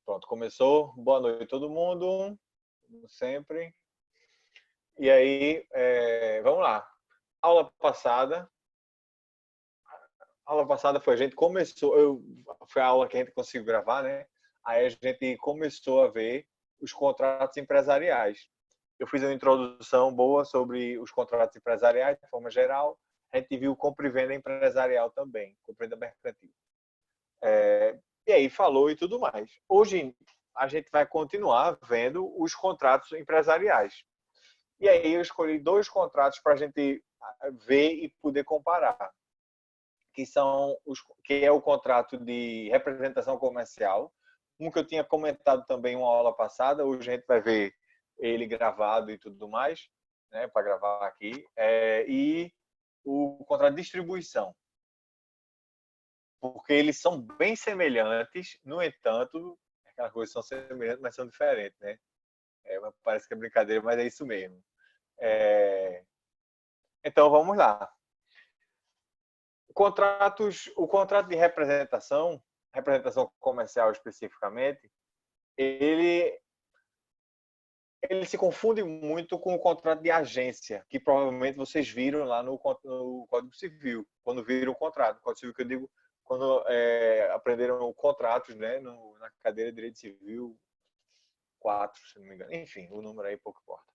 Pronto, começou. Boa noite, todo mundo. Como sempre. E aí, vamos lá. Aula passada. A aula passada foi a gente começou. Foi a aula que a gente conseguiu gravar, né? Aí a gente começou a ver os contratos empresariais. Eu fiz uma introdução boa sobre os contratos empresariais, de forma geral. A gente viu compra e venda empresarial também, compra e venda mercantil. E aí falou e tudo mais. Hoje a gente vai continuar vendo os contratos empresariais. E aí eu escolhi 2 contratos para a gente ver e poder comparar, que é o contrato de representação comercial, um que eu tinha comentado também em uma aula passada. Hoje a gente vai ver ele gravado e tudo mais, né, para gravar aqui, e o contrato de distribuição, porque eles são bem semelhantes. No entanto, aquelas coisas são semelhantes, mas são diferentes, né? Parece que é brincadeira, mas é isso mesmo. Então, vamos lá. O contrato de representação comercial especificamente, ele se confunde muito com o contrato de agência, que provavelmente vocês viram lá no Código Civil, quando viram o contrato. Código Civil que eu digo, quando aprenderam contratos, né, na cadeira de Direito Civil 4, se não me engano. Enfim, o número aí pouco importa.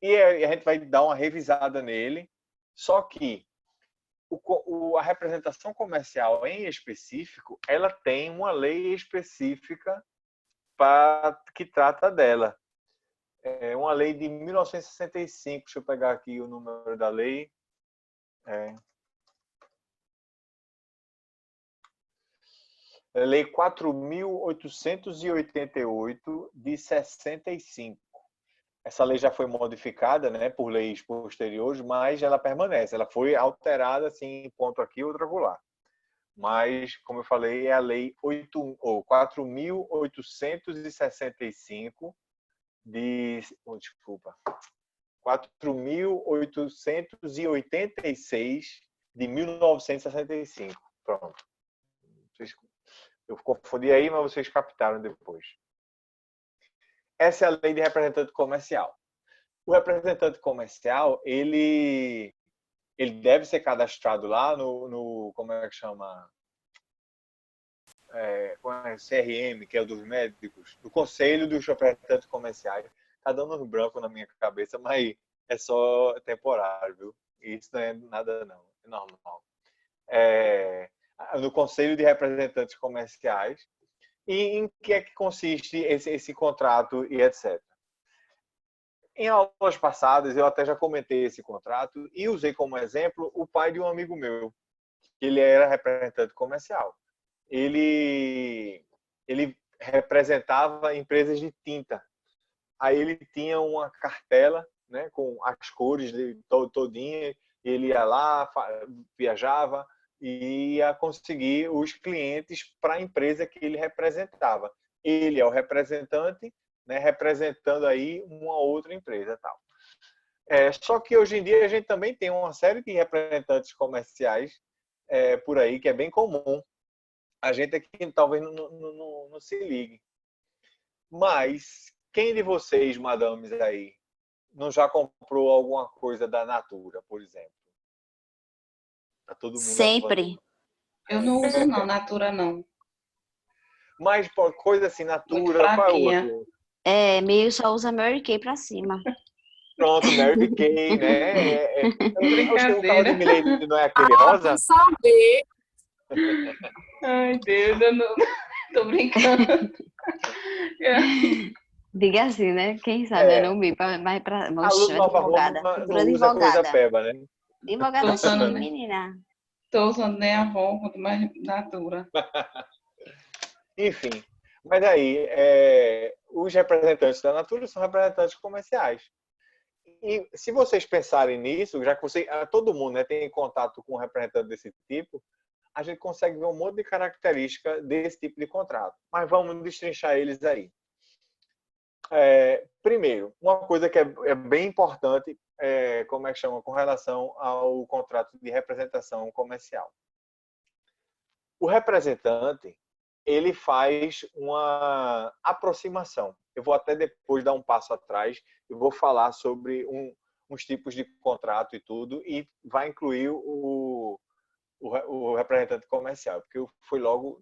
E a gente vai dar uma revisada nele, só que a representação comercial em específico, ela tem uma lei específica que trata dela. É uma lei de 1965, deixa eu pegar aqui o número da lei. É Lei 4.888 de 65. Essa lei já foi modificada, né, por leis posteriores, mas ela permanece. Ela foi alterada, assim, ponto aqui, outro acolá. Mas, como eu falei, é a lei 4.865 desculpa, 4.886 de 1965. Pronto. Eu confundi aí, mas vocês captaram depois. Essa é a lei de representante comercial. O representante comercial, ele deve ser cadastrado lá no como é que chama? CRM, que é o dos médicos, do Conselho dos Representantes Comerciais. Está dando um branco na minha cabeça, mas é só temporário, viu? Isso não é nada, não. É normal. No Conselho de Representantes Comerciais. E em que é que consiste esse contrato e etc. Em aulas passadas, eu até já comentei esse contrato e usei como exemplo o pai de um amigo meu, que ele era representante comercial. Ele representava empresas de tinta. Aí ele tinha uma cartela, né, com as cores de todinha, ele ia lá, viajava e ia conseguir os clientes para a empresa que ele representava. Ele é o representante, né, representando aí uma outra empresa, tal. Só que hoje em dia a gente também tem uma série de representantes comerciais por aí, que é bem comum. A gente aqui talvez não se ligue. Mas quem de vocês, madames aí, não já comprou alguma coisa da Natura, por exemplo? Tá todo mundo Sempre. Eu não uso não, Natura não. Mas coisa assim, Muito Natura, qual é o fraquinha. outro? Meio só usa Mary Kay pra cima. Pronto, Mary Kay, né? O carro de Brincadeira. Milady não é aquele rosa? Saber. Ai, Deus, eu não... Tô brincando. Diga assim, né? Quem sabe eu não vi. Vai pra... A Oxe, Nova advogada. Roma Futura não usa coisa advogada. peba, né? Advogada sim, usando, né? menina. Tô usando nem Avon, quanto mais Natura. Enfim, mas aí, os representantes da Natura são representantes comerciais. E se vocês pensarem nisso, já que todo mundo, né, tem contato com um representante desse tipo, a gente consegue ver um monte de característica desse tipo de contrato. Mas vamos destrinchar eles aí. Primeiro, uma coisa que é bem importante, como é que chama, com relação ao contrato de representação comercial. O representante, ele faz uma aproximação. Eu vou até depois dar um passo atrás e vou falar sobre uns tipos de contrato e tudo, e vai incluir o representante comercial, porque eu fui logo,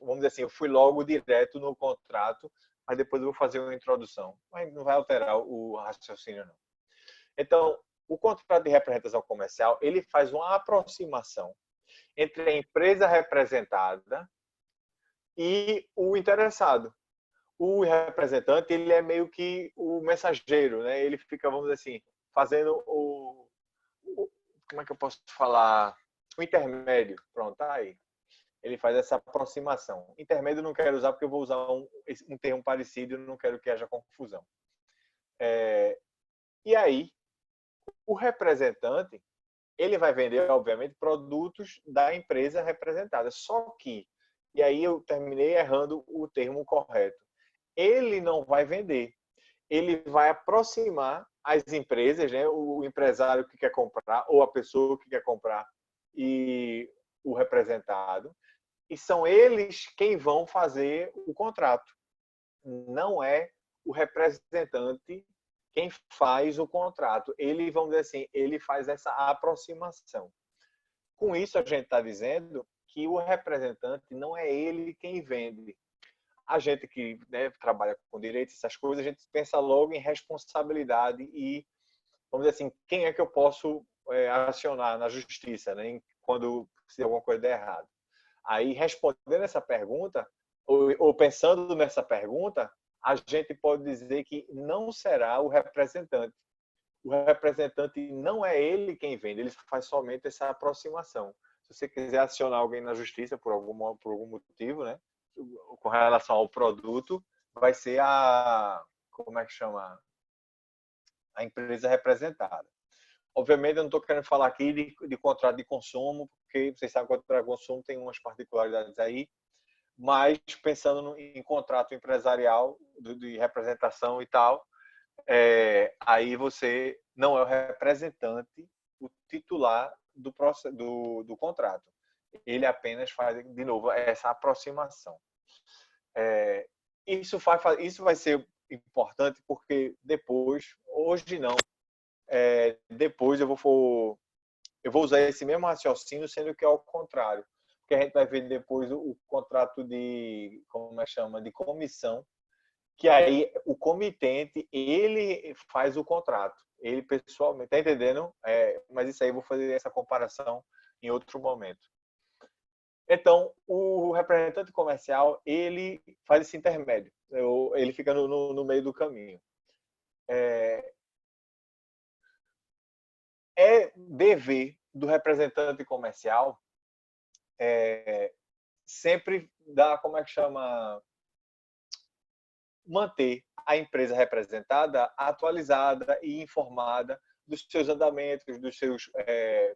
vamos dizer assim, eu fui logo direto no contrato, mas depois eu vou fazer uma introdução. Mas não vai alterar o raciocínio, não. Então, o contrato de representação comercial, ele faz uma aproximação entre a empresa representada e o interessado. O representante, ele é meio que o mensageiro, né? Ele fica, vamos dizer assim, fazendo como é que eu posso falar? O intermédio. Pronto, tá aí. Ele faz essa aproximação. Intermédio eu não quero usar porque eu vou usar um termo parecido e não quero que haja confusão. E aí, o representante, ele vai vender, obviamente, produtos da empresa representada. Só que, e aí eu terminei errando o termo correto, ele não vai vender. Ele vai aproximar as empresas, né? O empresário que quer comprar ou a pessoa que quer comprar e o representado. E são eles quem vão fazer o contrato. Não é o representante quem faz o contrato. Ele, vamos dizer assim, ele faz essa aproximação. Com isso, a gente está dizendo que o representante não é ele quem vende. A gente que, né, trabalha com direitos, essas coisas, a gente pensa logo em responsabilidade e, vamos dizer assim, quem é que eu posso acionar na justiça, né, quando se alguma coisa der errado. Aí, respondendo essa pergunta, ou pensando nessa pergunta, a gente pode dizer que não será o representante. O representante não é ele quem vende, ele faz somente essa aproximação. Se você quiser acionar alguém na justiça por algum motivo, né, com relação ao produto, vai ser como é que chama? A empresa representada. Obviamente, eu não estou querendo falar aqui de contrato de consumo, porque vocês sabem que o contrato de consumo tem umas particularidades aí, mas pensando em contrato empresarial de representação e tal, aí você não é o representante, o titular do contrato. Ele apenas faz, de novo, essa aproximação. Isso vai ser importante porque depois, hoje não, depois eu vou usar esse mesmo raciocínio, sendo que é ao contrário. Porque a gente vai ver depois o contrato de, como é que chama, de comissão, que aí o comitente, ele faz o contrato. Ele pessoalmente, tá entendendo? Mas isso aí eu vou fazer essa comparação em outro momento. Então, o representante comercial, ele faz esse intermédio. Ele fica no meio do caminho. É dever do representante comercial sempre dar, como é que chama, manter a empresa representada atualizada e informada dos seus andamentos, dos seus,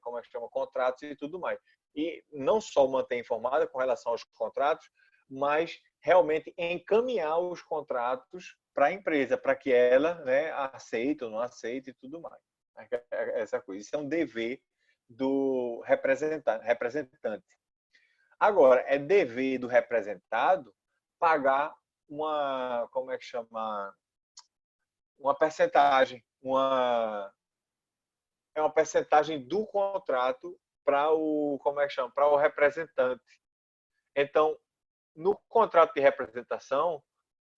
como é que chama, contratos e tudo mais. E não só manter informada com relação aos contratos, mas realmente encaminhar os contratos para a empresa, para que ela, né, aceite ou não aceite e tudo mais. Essa coisa. Isso é um dever do representante. Agora, é dever do representado pagar como é que chama? Uma percentagem, é uma percentagem do contrato para como é que chama? Para o representante. Então, no contrato de representação,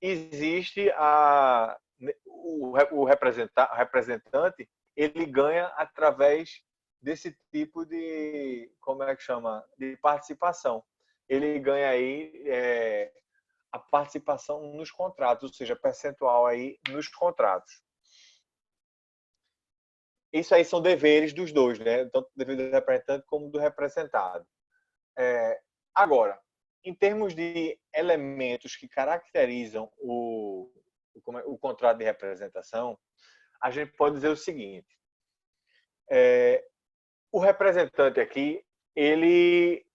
existe o representante, ele ganha através desse tipo de, como é que chama? De participação. Ele ganha aí a participação nos contratos, ou seja, percentual aí nos contratos. Isso aí são deveres dos dois, né? Tanto do dever do representante como do representado. Agora, em termos de elementos que caracterizam o contrato de representação, a gente pode dizer o seguinte: o representante aqui, ele,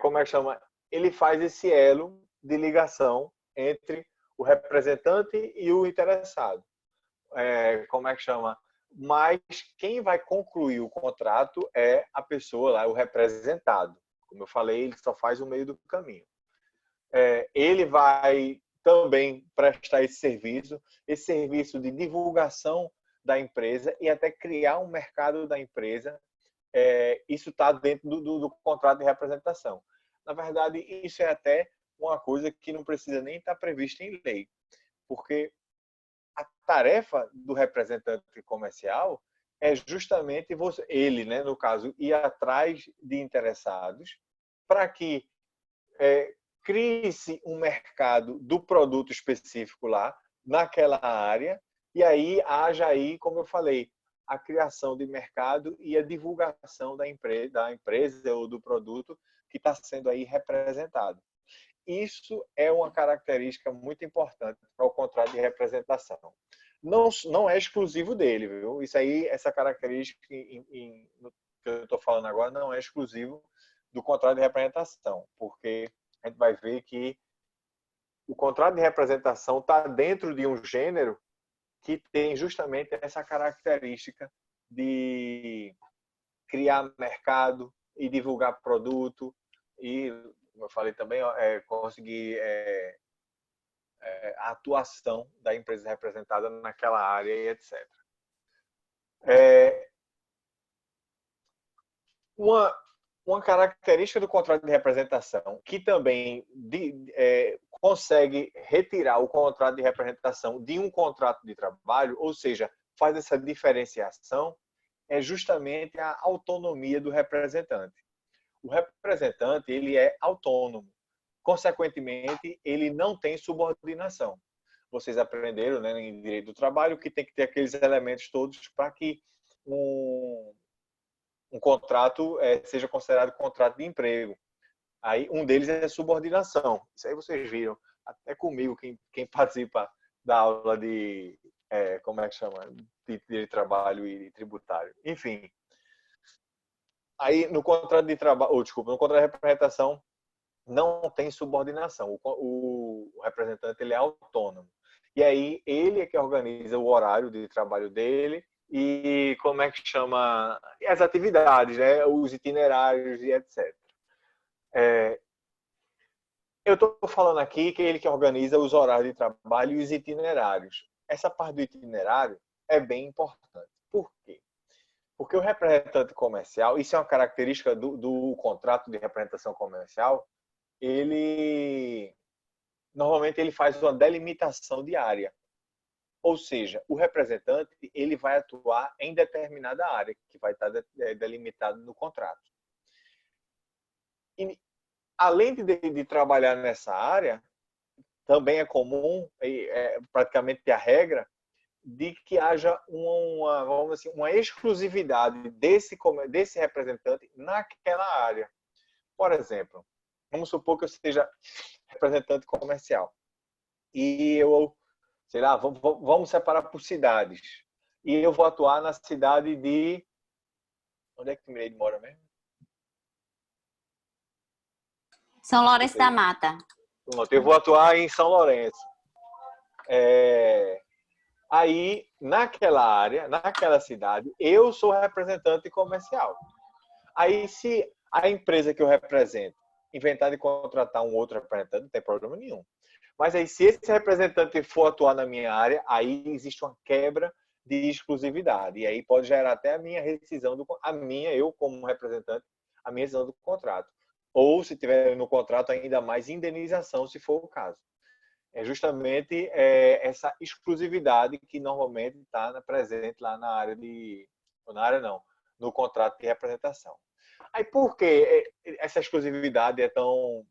como é que chama? Ele faz esse elo de ligação entre o representante e o interessado. Como é que chama? Mas quem vai concluir o contrato é a pessoa lá, o representado. Como eu falei, ele só faz o meio do caminho. ele vai também prestar esse serviço de divulgação da empresa e até criar um mercado da empresa. Isso está dentro do contrato de representação. Na verdade, isso é até uma coisa que não precisa nem estar prevista em lei, porque a tarefa do representante comercial é justamente ele, né, no caso, ir atrás de interessados para que crie-se um mercado do produto específico lá, naquela área, e aí haja aí, como eu falei, a criação de mercado e a divulgação da empresa ou do produto que está sendo aí representado. Isso é uma característica muito importante para o contrato de representação. Não é exclusivo dele, viu? Isso aí, essa característica que eu estou falando agora não é exclusivo do contrato de representação, porque a gente vai ver que o contrato de representação está dentro de um gênero que tem justamente essa característica de criar mercado e divulgar produto e, como eu falei também, conseguir a atuação da empresa representada naquela área e etc. Uma característica do contrato de representação que também consegue retirar o contrato de representação de um contrato de trabalho, ou seja, faz essa diferenciação, é justamente a autonomia do representante. O representante, ele é autônomo. Consequentemente, ele não tem subordinação. Vocês aprenderam, né, em direito do trabalho que tem que ter aqueles elementos todos para que um contrato seja considerado contrato de emprego. Aí um deles é subordinação. Isso aí vocês viram, até comigo, quem participa da aula de, como é que chama? De trabalho e tributário. Enfim. Aí no contrato de trabalho, no contrato de representação, não tem subordinação. O representante ele é autônomo. E aí ele é que organiza o horário de trabalho dele e como é que chama as atividades, né? Os itinerários e etc. Eu estou falando aqui que ele que organiza os horários de trabalho e os itinerários. Essa parte do itinerário é bem importante. Por quê? Porque o representante comercial, isso é uma característica do contrato de representação comercial, normalmente ele faz uma delimitação de área. Ou seja, o representante ele vai atuar em determinada área, que vai estar delimitada no contrato. E, além de trabalhar nessa área, também é comum, praticamente a regra, de que haja vamos dizer, uma exclusividade desse representante naquela área. Por exemplo, vamos supor que eu seja representante comercial e eu, sei lá, vamos separar por cidades. E eu vou atuar na cidade de... Onde é que o Mireille mora mesmo? São Lourenço da Mata. Eu vou atuar em São Lourenço. Aí, naquela área, naquela cidade, eu sou representante comercial. Aí, se a empresa que eu represento inventar de contratar um outro representante, não tem problema nenhum. Mas aí, se esse representante for atuar na minha área, aí existe uma quebra de exclusividade. E aí pode gerar até a minha rescisão, eu como representante, a minha rescisão do contrato. Ou, se tiver no contrato, ainda mais indenização, se for o caso. É justamente essa exclusividade que normalmente está presente lá na área no contrato de representação. Aí por que essa exclusividade é tão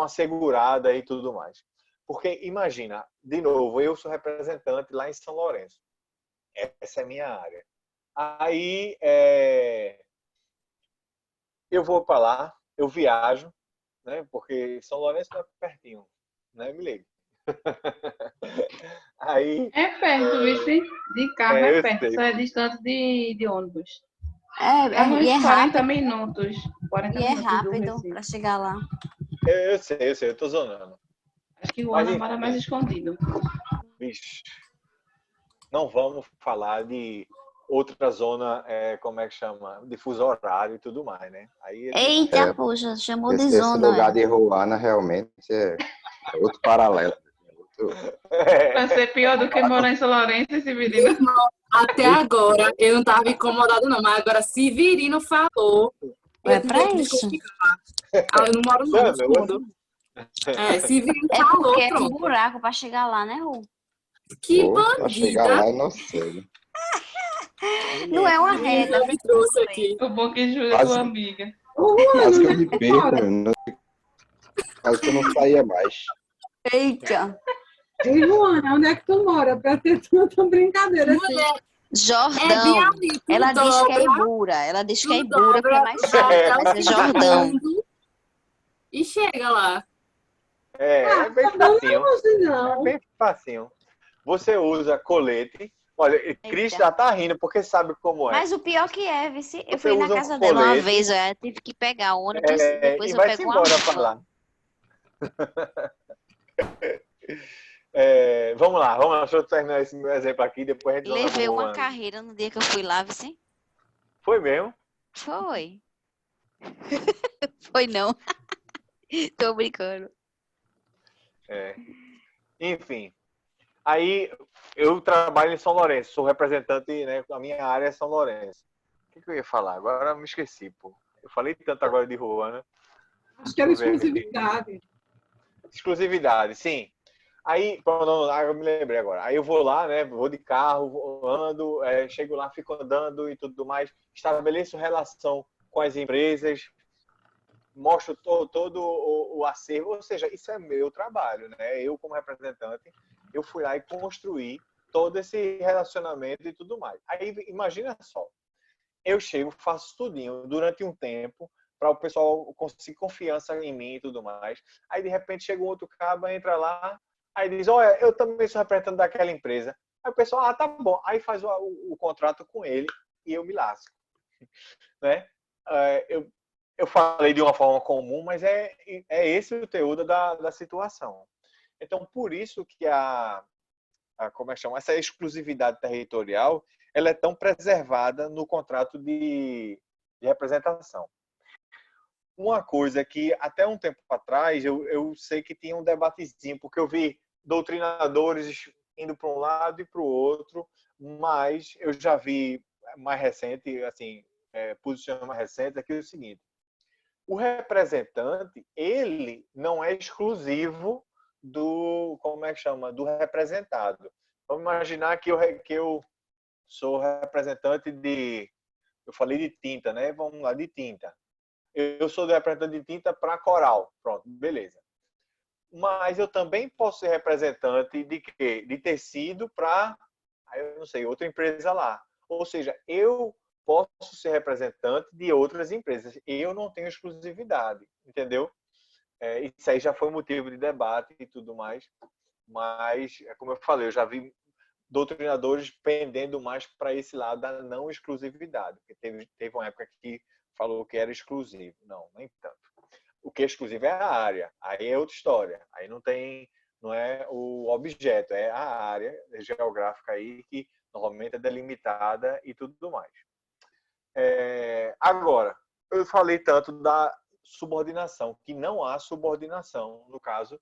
assegurada e tudo mais? Porque imagina, de novo, eu sou representante lá em São Lourenço. Essa é a minha área. Aí eu vou para lá, eu viajo, né? Porque São Lourenço é pertinho, né, me liga. Aí, É perto, vice. De carro é perto, sei. só é distante de ônibus. É uns 40 rápido. minutos. 40 E é minutos do rápido Recife. para chegar lá. Eu sei, eu tô zonando. Acho que o Mas, Ana mora mais enfim, escondido. bicho, não vamos falar de outra zona, como é que chama? De fuso horário e tudo mais, né? Aí Eita, É, poxa, chamou de esse zona, lugar é. de Ruana realmente é outro paralelo. Vai ser pior do que morar em São Lourenço e Severino. Irmão, até agora eu não estava incomodada, não, mas agora Severino falou, É eu pra tive que isso. desconfiar. Ah, eu não moro não, no fundo. Severino É falou, porque é um pronto. buraco pra chegar lá, né, Ru? Que Pra chegar bandida. lá e não sei. Não é uma Menina, reta. me trouxe aqui. O bom que Júlia é Quase- tua amiga. Quase que eu me perco, quase que eu não saía mais. Eita. Ei, Luana, onde é que tu mora pra ter tanta brincadeira assim? Mulher, é bem Jordão. ali, tu Ela diz que é dobra, Ibura. Ela diz que é tu Ibura, que é dobra, mais vai chato, até mas o é fim do Jordão. mundo e chega lá. É bem facinho. Não sei É não. bem facinho. Você usa colete. Olha, Cris já tá rindo porque sabe como é. Mas o pior que é, Vici, eu Você fui na usa um casa dela uma colete. vez, eu tive que pegar ônibus, depois E eu vai-se pego uma embora pra van. lá. Vamos lá, deixa eu terminar esse meu exemplo aqui, depois a gente vai Levei uma voando. carreira no dia que eu fui lá, Vici. Foi mesmo? Foi. Foi não. Tô brincando. Enfim. Aí eu trabalho em São Lourenço, sou representante, né? A minha área é São Lourenço. O que eu ia falar? Agora eu me esqueci, pô. Eu falei tanto agora de Ruana. Acho que era Deixa eu ver aqui. exclusividade. Exclusividade, sim. Aí, pronto, eu me lembrei agora. Aí eu vou lá, né? Vou de carro, ando, chego lá, fico andando e tudo mais. Estabeleço relação com as empresas, mostro todo o acervo. Ou seja, isso é meu trabalho, né? Eu, como representante, eu fui lá e construí todo esse relacionamento e tudo mais. Aí, imagina só. Eu chego, faço tudinho durante um tempo, para o pessoal conseguir confiança em mim e tudo mais. Aí, de repente, chega um outro caba, entra lá, aí diz, olha, eu também sou representante daquela empresa. Aí o pessoal, tá bom. Aí faz o contrato com ele e eu me lasco. Né? Eu falei de uma forma comum, mas é esse o teúdo da situação. Então, por isso que como é que chama? Essa exclusividade territorial, ela é tão preservada no contrato de representação. Uma coisa que até um tempo atrás eu sei que tinha um debatezinho, porque eu vi doutrinadores indo para um lado e para o outro, mas eu já vi mais recente, assim, posicionamento mais recente, aqui é o seguinte: o representante, ele não é exclusivo como é que chama? Do representado. Vamos imaginar que eu sou representante eu falei de tinta, né? Vamos lá, de tinta. Eu sou representante de tinta para coral. Pronto, beleza. Mas eu também posso ser representante de quê? De tecido para, eu não sei, outra empresa lá. Ou seja, eu posso ser representante de outras empresas. Eu não tenho exclusividade, entendeu? Isso aí já foi motivo de debate e tudo mais. Mas, como eu falei, eu já vi doutrinadores pendendo mais para esse lado da não exclusividade. Porque teve uma época que falou que era exclusivo. Não, nem tanto. O que é exclusivo é a área. Aí é outra história. Aí não é o objeto, é a área geográfica aí que normalmente é delimitada e tudo mais. Agora, eu falei tanto da subordinação, que não há subordinação no caso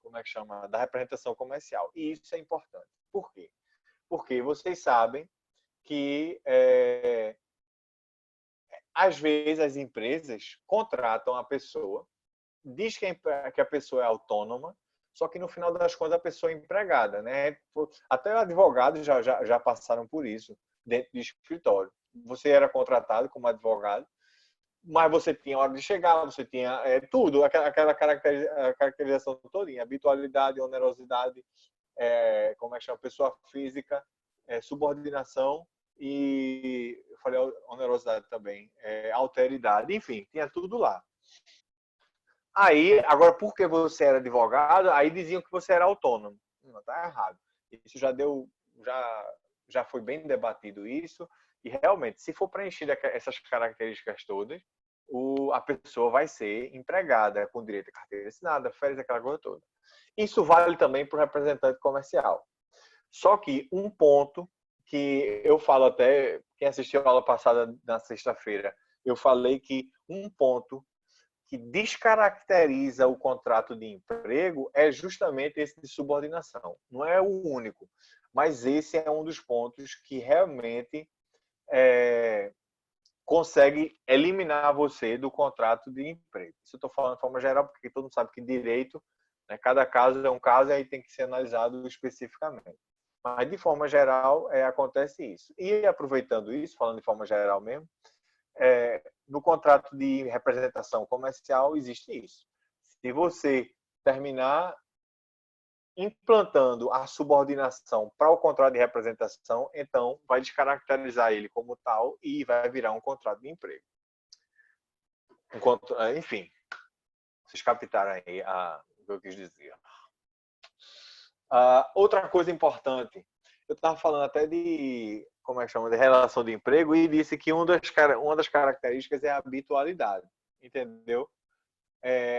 como é que chama? Da representação comercial. E isso é importante. Por quê? Porque vocês sabem que às vezes as empresas contratam a pessoa, diz que a pessoa é autônoma, só que no final das contas a pessoa é empregada, né? Até advogados já passaram por isso dentro do escritório. Você era contratado como advogado, mas você tinha hora de chegar, você tinha tudo, aquela caracterização todinha, habitualidade, onerosidade, como é que chama? Pessoa física, subordinação e, eu falei onerosidade também, alteridade, enfim, tinha tudo lá. Aí, agora, porque você era advogado, aí diziam que você era autônomo. Não, tá errado. Isso já foi bem debatido isso, e realmente, se for preenchida essas características todas, a pessoa vai ser empregada com direito a carteira assinada, férias, aquela coisa toda. Isso vale também para o representante comercial. Só que um ponto que eu falo até, quem assistiu a aula passada na sexta-feira, eu falei que um ponto que descaracteriza o contrato de emprego é justamente esse de subordinação. Não é o único, mas esse é um dos pontos que realmente consegue eliminar você do contrato de emprego. Isso eu estou falando de forma geral, porque todo mundo sabe que direito, né, cada caso é um caso e aí tem que ser analisado especificamente. Mas, de forma geral, acontece isso. E, aproveitando isso, falando de forma geral mesmo, no contrato de representação comercial existe isso. Se você terminar implantando a subordinação para o contrato de representação, então vai descaracterizar ele como tal e vai virar um contrato de emprego. Enfim, vocês captaram aí o que eu quis dizer. Outra coisa importante, eu estava falando até de, como é que chama, de relação de emprego e disse que uma das características é a habitualidade, entendeu?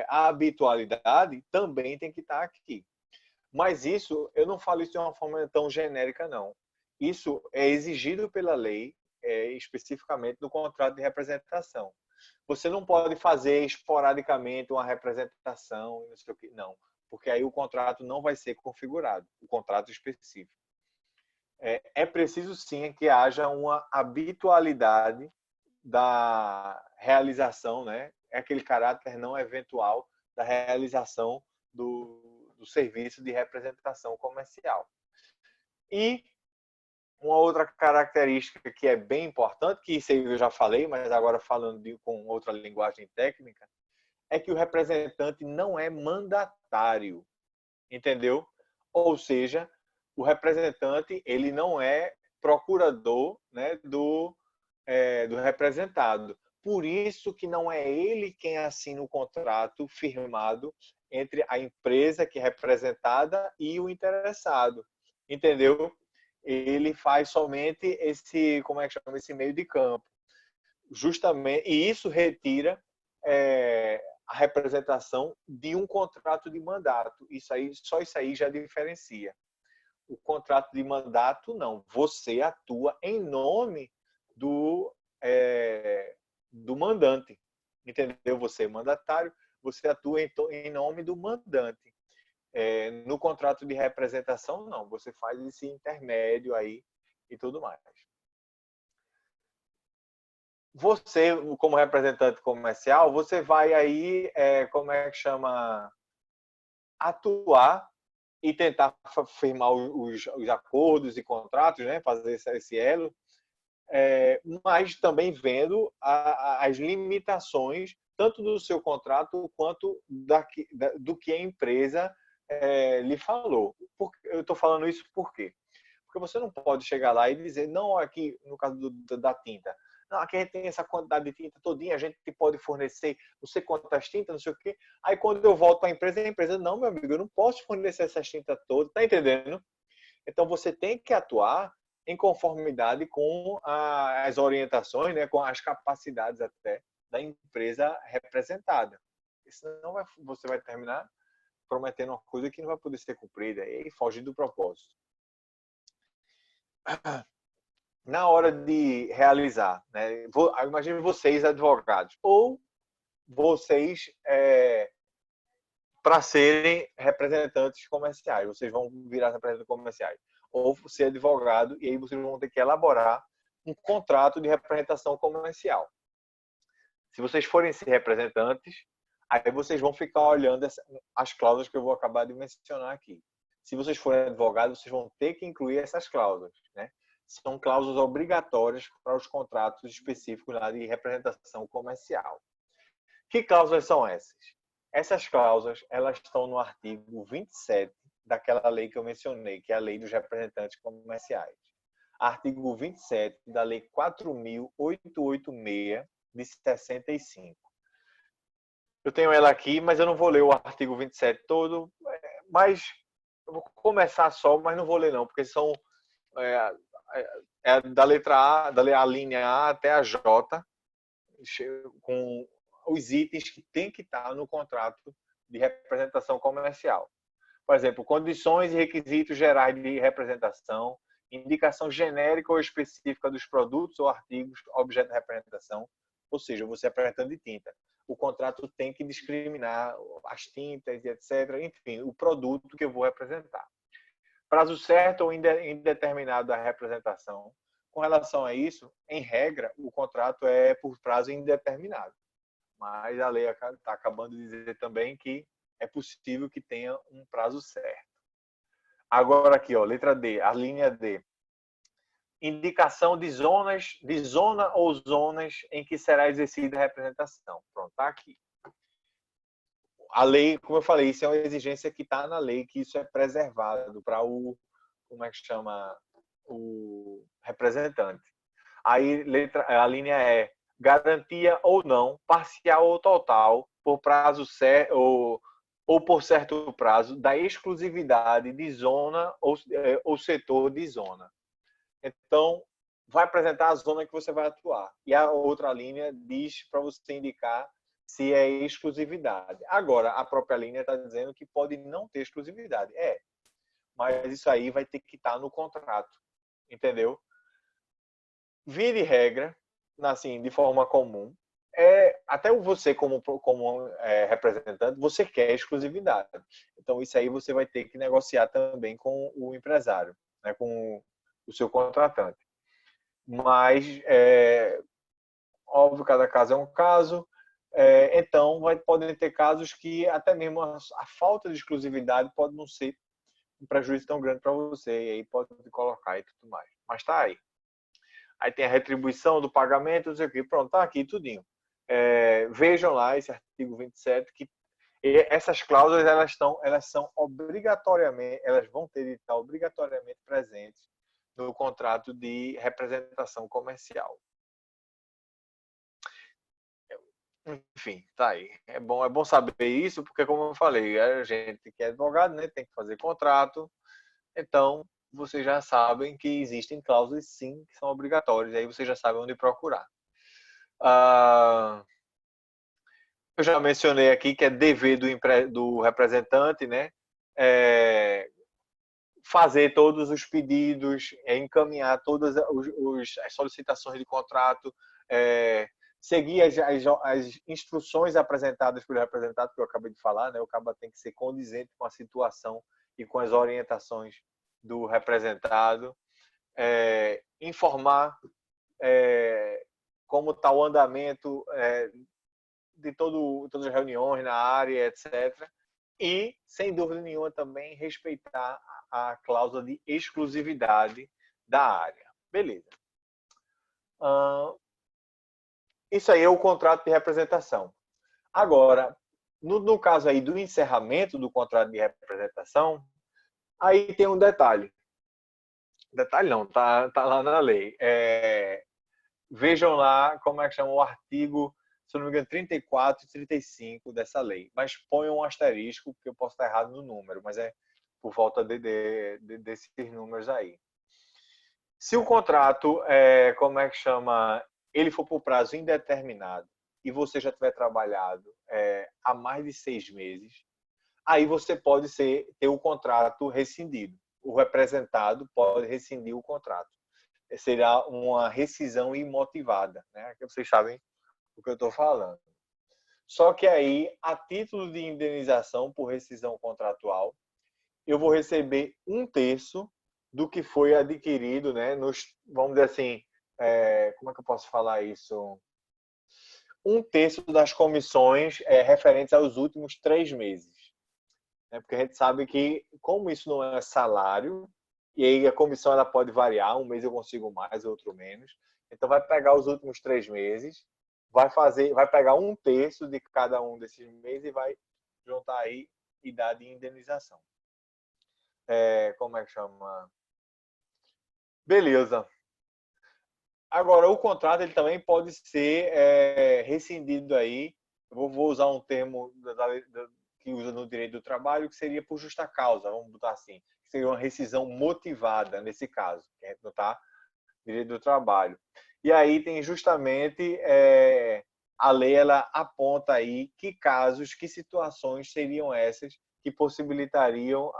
A habitualidade também tem que estar aqui. Mas isso, eu não falo isso de uma forma tão genérica, não. Isso é exigido pela lei, especificamente no contrato de representação. Você não pode fazer esporadicamente uma representação, não sei o quê, não. Porque aí o contrato não vai ser configurado, o contrato específico. É preciso sim que haja uma habitualidade da realização, né? É aquele caráter não eventual da realização do serviço de representação comercial. E uma outra característica que é bem importante, que isso eu já falei, mas agora falando com outra linguagem técnica, é que o representante não é mandatário, entendeu? Ou seja, o representante ele não é procurador, né, do representado. Por isso que não é ele quem assina o contrato firmado entre a empresa que é representada e o interessado, entendeu? Ele faz somente esse, como é que chama, esse meio de campo, justamente, e isso retira a representação de um contrato de mandato. Só isso aí já diferencia. O contrato de mandato não, você atua em nome do mandante, entendeu? Você é mandatário, você atua em nome do mandante. No contrato de representação, não. Você faz esse intermédio aí e tudo mais. Você, como representante comercial, você vai aí, como é que chama? Atuar e tentar firmar os acordos e contratos, né? Fazer esse elo, mas também vendo as limitações tanto do seu contrato quanto do que a empresa lhe falou. Eu estou falando isso por quê? Porque você não pode chegar lá e dizer, não, aqui no caso da tinta, não, aqui a gente tem essa quantidade de tinta todinha, a gente pode fornecer não sei quantas tintas, não sei o quê. Aí quando eu volto para a empresa, não, meu amigo, eu não posso fornecer essas tintas todas, tá entendendo? Então você tem que atuar em conformidade com as orientações, né, com as capacidades até da empresa representada. Senão você vai terminar prometendo uma coisa que não vai poder ser cumprida e foge do propósito. Na hora de realizar, né, imagine vocês advogados ou vocês para serem representantes comerciais, vocês vão virar representantes comerciais ou ser advogado e aí vocês vão ter que elaborar um contrato de representação comercial. Se vocês forem ser representantes, aí vocês vão ficar olhando as cláusulas que eu vou acabar de mencionar aqui. Se vocês forem advogados, vocês vão ter que incluir essas cláusulas, né? São cláusulas obrigatórias para os contratos específicos lá de representação comercial. Que cláusulas são essas? Essas cláusulas, elas estão no artigo 27 daquela lei que eu mencionei, que é a Lei dos Representantes Comerciais. Artigo 27 da Lei 4.886 de 65. Eu tenho ela aqui, mas eu não vou ler o artigo 27 todo, mas eu vou começar só, mas não vou ler não, porque são da letra A, da linha A até a J, com os itens que tem que estar no contrato de representação comercial. Por exemplo, condições e requisitos gerais de representação, indicação genérica ou específica dos produtos ou artigos objeto de representação, ou seja, você apresentando de tinta. O contrato tem que discriminar as tintas e etc. Enfim, o produto que eu vou representar. Prazo certo ou indeterminado da representação. Com relação a isso, em regra, o contrato é por prazo indeterminado. Mas a lei está acabando de dizer também que é possível que tenha um prazo certo. Agora aqui, ó, letra D, a linha D. Indicação de zona ou zonas em que será exercida a representação. Pronto, está aqui. A lei, como eu falei, isso é uma exigência que está na lei, que isso é preservado para o, como é que chama, o representante. Aí a linha é garantia ou não, parcial ou total, por prazo certo ou por certo prazo, da exclusividade de zona ou setor de zona. Então, vai apresentar a zona que você vai atuar. E a outra linha diz para você indicar se é exclusividade. Agora, a própria linha está dizendo que pode não ter exclusividade. Mas isso aí vai ter que estar no contrato. Entendeu? Via de regra, assim, de forma comum, até você como representante, você quer exclusividade. Então, isso aí você vai ter que negociar também com o empresário, né, com o seu contratante. Mas, óbvio, cada caso é um caso. Então, podem ter casos que até mesmo a falta de exclusividade pode não ser um prejuízo tão grande para você. E aí pode colocar e tudo mais. Mas está aí. Aí tem a retribuição do pagamento, não sei o quê. Pronto, está aqui tudinho. Vejam lá esse artigo 27, que essas cláusulas elas são obrigatoriamente, elas vão ter de estar obrigatoriamente presentes no contrato de representação comercial. Enfim, tá aí. É bom saber isso, porque como eu falei, a gente que é advogado, né, tem que fazer contrato. Então, vocês já sabem que existem cláusulas sim que são obrigatórias, aí vocês já sabem onde procurar. Eu já mencionei aqui que é dever do representante, né? Fazer todos os pedidos, encaminhar todas as solicitações de contrato, seguir as instruções apresentadas pelo representante, que eu acabei de falar, né? O cabo tem que ser condizente com a situação e com as orientações do representado, informar como está o andamento de todas as reuniões na área, etc. E, sem dúvida nenhuma, também respeitar a cláusula de exclusividade da área. Beleza. Isso aí é o contrato de representação. Agora, no caso aí do encerramento do contrato de representação, aí tem um detalhe. Detalhe não, tá lá na lei. Vejam lá como é que chama o artigo, se não me engano, 34 e 35 dessa lei. Mas ponham um asterisco, porque eu posso estar errado no número, mas é por volta desses números aí. Se o contrato, como é que chama, ele for por prazo indeterminado e você já tiver trabalhado há mais de 6 meses, aí você pode ter o contrato rescindido. O representado pode rescindir o contrato. Será uma rescisão imotivada, né? Que vocês sabem o que eu estou falando. Só que aí, a título de indenização por rescisão contratual, eu vou receber 1/3 do que foi adquirido, né? Vamos dizer assim, como é que eu posso falar isso? 1/3 das comissões referentes aos últimos 3 meses. Porque a gente sabe que, como isso não é salário, e aí a comissão ela pode variar, um mês eu consigo mais, outro menos. Então vai pegar os últimos 3 meses, vai pegar 1/3 de cada um desses meses e vai juntar aí e dar de indenização. Como é que chama? Beleza. Agora, o contrato ele também pode ser rescindido aí. Eu vou usar um termo que usa no direito do trabalho, que seria por justa causa, vamos botar assim. Seria uma rescisão motivada, nesse caso, que a gente não está direito do trabalho. E aí tem justamente a lei, ela aponta aí que casos, que situações seriam essas que possibilitariam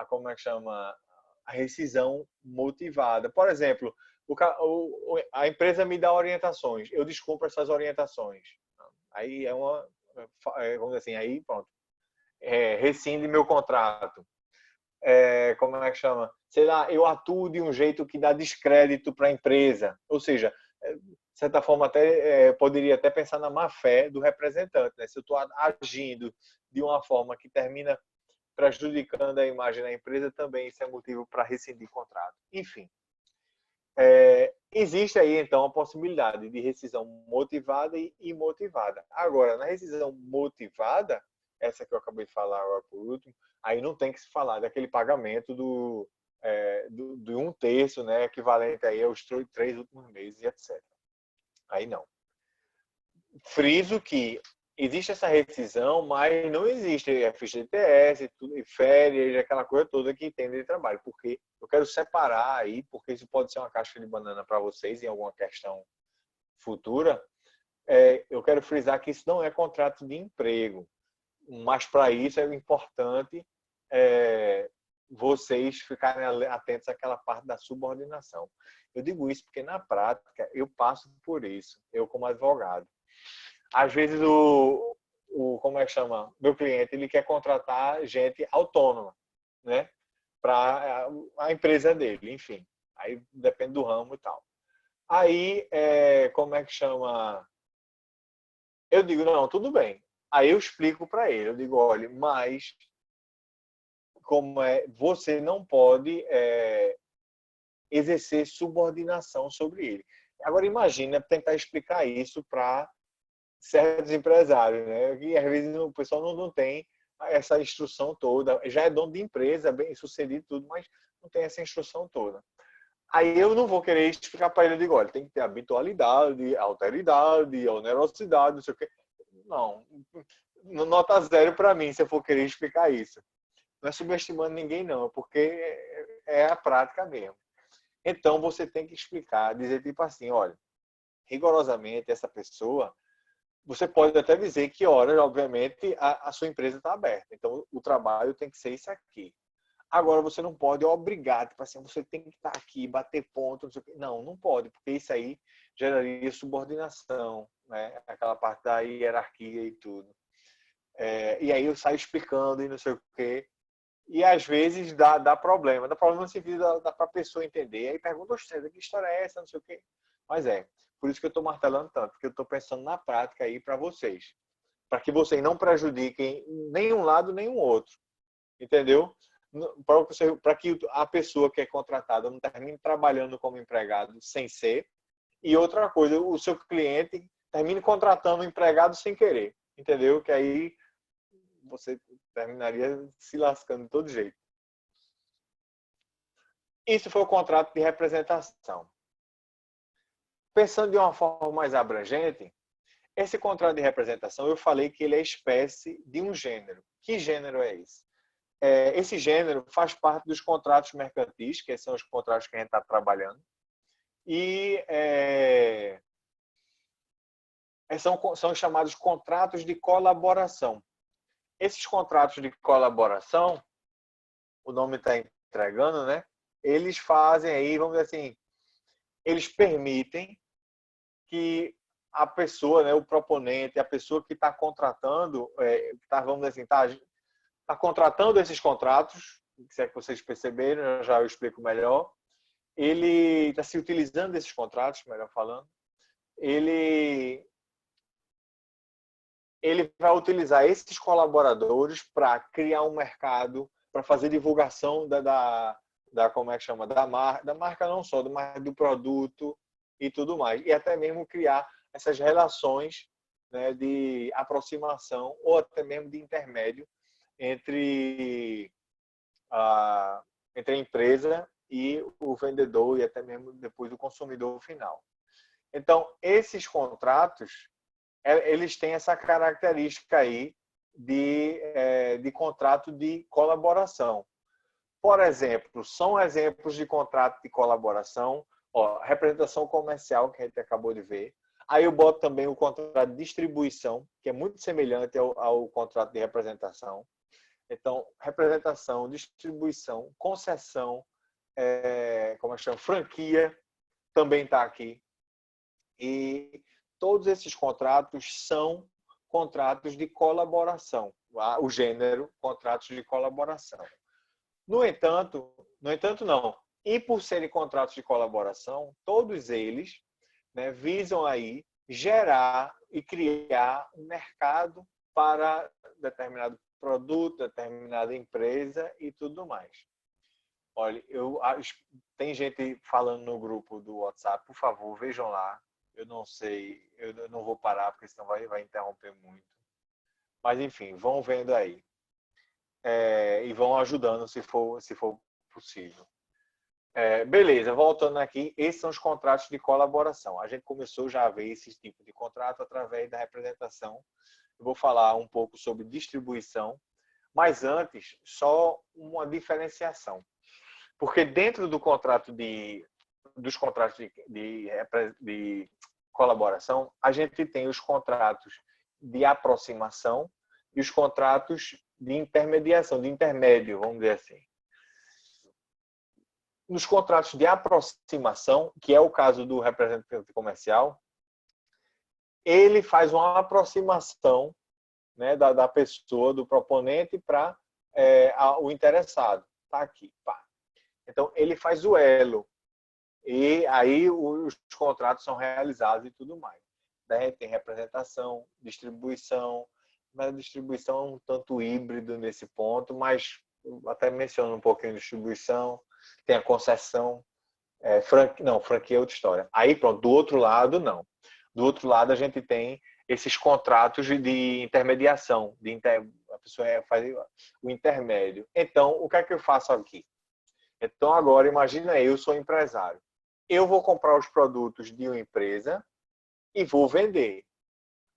como é que chama? a rescisão motivada. Por exemplo, a empresa me dá orientações, eu descumpro essas orientações. Aí vamos dizer assim, aí pronto, rescinde meu contrato. Como é que chama? Sei lá, eu atuo de um jeito que dá descrédito para a empresa. Ou seja, de certa forma, até poderia até pensar na má fé do representante, né? Se eu estou agindo de uma forma que termina prejudicando a imagem da empresa, também isso é motivo para rescindir contrato. Enfim, existe aí, então, a possibilidade de rescisão motivada e imotivada. Agora, na rescisão motivada, essa que eu acabei de falar agora por último, aí não tem que se falar daquele pagamento de 1/3, né, equivalente aí aos 3 últimos meses, e etc. Aí não. Friso que existe essa rescisão, mas não existe FGTS, férias, aquela coisa toda que tem de trabalho, porque eu quero separar aí, porque isso pode ser uma caixa de banana para vocês em alguma questão futura. Eu quero frisar que isso não é contrato de emprego, mas para isso é importante vocês ficarem atentos àquela parte da subordinação. Eu digo isso porque na prática eu passo por isso, eu como advogado. Às vezes como é que chama? Meu cliente, ele quer contratar gente autônoma, né? Para a empresa dele, enfim. Aí depende do ramo e tal. Aí, como é que chama? Eu digo, não, tudo bem. Aí eu explico para ele, eu digo, olha, mas você não pode exercer subordinação sobre ele. Agora imagina tentar explicar isso para certos empresários, né? Que às vezes o pessoal não tem essa instrução toda. Já é dono de empresa, bem sucedido tudo, mas não tem essa instrução toda. Aí eu não vou querer explicar para ele, eu digo, olha, tem que ter habitualidade, alteridade, onerosidade, não sei o quê. Não, nota 0 para mim, se eu for querer explicar isso. Não é subestimando ninguém, não, porque é a prática mesmo. Então, você tem que explicar, dizer tipo assim, olha, rigorosamente, essa pessoa, você pode até dizer que horas, obviamente, a sua empresa está aberta. Então, o trabalho tem que ser isso aqui. Agora, você não pode obrigar, tipo assim, você tem que estar aqui, bater ponto, não sei o quê. Não, não pode, porque isso aí geraria subordinação, né? Aquela parte da hierarquia e tudo. E aí eu saio explicando e não sei o quê. E às vezes dá problema. Dá problema no sentido para a pessoa entender. Aí pergunta, que história é essa, não sei o quê. Mas por isso que eu estou martelando tanto, porque eu estou pensando na prática aí para vocês. Para que vocês não prejudiquem nenhum lado, nenhum outro. Entendeu? Para que a pessoa que é contratada não termine trabalhando como empregado sem ser. E outra coisa, o seu cliente termine contratando um empregado sem querer. Entendeu? Que aí você terminaria se lascando de todo jeito. Isso foi o contrato de representação. Pensando de uma forma mais abrangente, esse contrato de representação, eu falei que ele é espécie de um gênero. Que gênero é esse? Esse gênero faz parte dos contratos mercantis, que são os contratos que a gente está trabalhando, e são chamados contratos de colaboração. Esses contratos de colaboração, o nome está entregando, né? Eles fazem aí, vamos dizer assim, eles permitem que a pessoa, né, o proponente, a pessoa que está contratando, vamos dizer assim, está contratando esses contratos, se é que vocês perceberam, já eu explico melhor. Ele está se utilizando desses contratos, melhor falando. Ele vai utilizar esses colaboradores para criar um mercado, para fazer divulgação como é que chama, da marca não só, mas do produto e tudo mais. E até mesmo criar essas relações, né, de aproximação ou até mesmo de intermédio entre a empresa e o vendedor e até mesmo depois o consumidor final. Então, esses contratos, eles têm essa característica aí de contrato de colaboração. Por exemplo, são exemplos de contrato de colaboração, representação comercial, que a gente acabou de ver. Aí eu boto também o contrato de distribuição, que é muito semelhante ao contrato de representação. Então, representação, distribuição, concessão, como é que chama? Franquia também está aqui. E todos esses contratos são contratos de colaboração. O gênero, contratos de colaboração. No entanto, não. E por serem contratos de colaboração, todos eles, né, visam aí gerar e criar um mercado para determinado produto, determinada empresa e tudo mais. Olha, tem gente falando no grupo do WhatsApp, por favor, vejam lá. Eu não sei, eu não vou parar, porque senão vai interromper muito. Mas, enfim, vão vendo aí. E vão ajudando se for possível. Beleza, voltando aqui, esses são os contratos de colaboração. A gente começou já a ver esse tipo de contrato através da representação. Eu vou falar um pouco sobre distribuição, mas antes, só uma diferenciação. Porque dentro do contrato dos contratos de colaboração, a gente tem os contratos de aproximação e os contratos de intermediação, de intermédio, vamos dizer assim. Nos contratos de aproximação, que é o caso do representante comercial, ele faz uma aproximação, né, da pessoa, do proponente para o interessado. Está aqui. Pá. Então, ele faz o elo. E aí os contratos são realizados e tudo mais. Daí a gente tem representação, distribuição, mas a distribuição é um tanto híbrido nesse ponto, mas até menciono um pouquinho de distribuição, tem a concessão, franquia é outra história. Aí pronto, do outro lado não. Do outro lado a gente tem esses contratos de intermediação, a pessoa faz o intermédio. Então, o que é que eu faço aqui? Então agora imagina eu sou empresário. Eu vou comprar os produtos de uma empresa e vou vender.